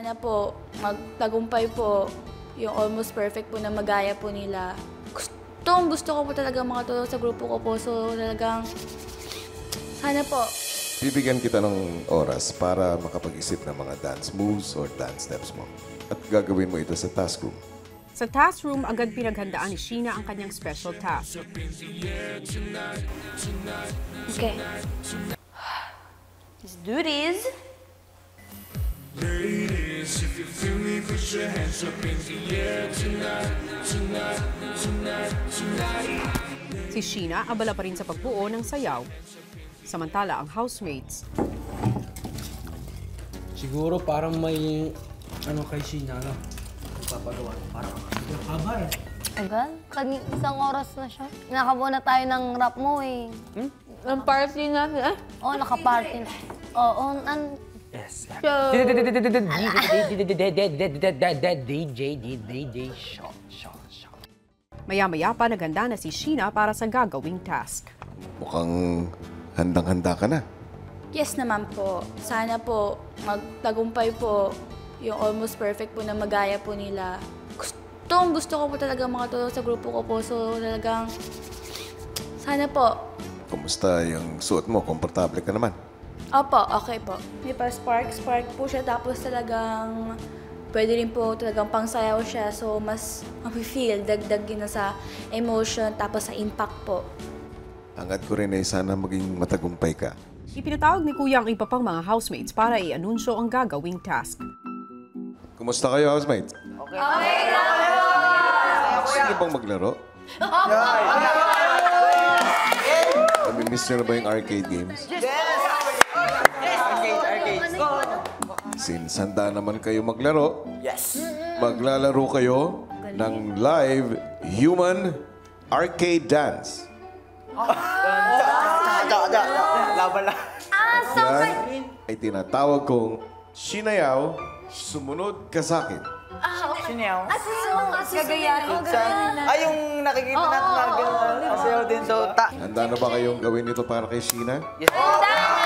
Sana po, magtagumpay po yung almost perfect po na magaya po nila. Gusto ko po talaga makatulong sa grupo ko po. So talagang, sana po. Bibigyan kita ng oras para makapag-isip ng mga dance moves or dance steps mo. At gagawin mo ito sa task room. Sa task room, agad pinaghandaan ni Sheena ang kanyang special task. Okay. Let's do this. Ladies, if you feel me, put your hands up in the air tonight, tonight, tonight, tonight. Si Sheena abala pa rin sa pagbuo ng sayaw. Samantala, ang housemates. Siguro parang may ano kay Sheena, ano? Papagawa. Parang haba eh. Agad? Isang oras na siya. Nakabuo na tayo ng rap mo eh. Ang party natin, ah? Oo, naka-party na. Oo, Yes. DJ, shot. Maya-maya pa naghanda na si Sheena para sa gagawing task. Mukhang handang-handa ka na. Yes naman po. Sana po, magtagumpay po yung almost perfect po na magaya po nila. Gusto ko po talaga makatulong sa grupo ko po. So talagang, sana po. Kumusta yung suot mo? Komportable ka naman? Opo, okay po. May pa-spark po siya. Tapos talagang, pwede rin po talagang pangsayaw siya. So mas mafe-feel, dagdag yun na sa emotion, tapos sa impact po. Hangad ko rin ay sana maging matagumpay ka. Ipinatawag ni Kuya ang iba pang mga housemates para i-anunsyo ang gagawing task. Kumusta kayo, housemates? Okay na! Gusto niyo bang maglaro? Nami-miss niyo na ba yung arcade games? Since handa naman kayo maglaro, maglalaro kayo ng live human arcade dance. Laban lang. Yan ay tinatawag kong sinayaw, sumunod ka sa akin. Sinayaw? gagayahin. Ay, yung nakikita natin na gano'n. Sayaw din. So, Handa na ba kayong gawin ito para kay Sheena? Yes.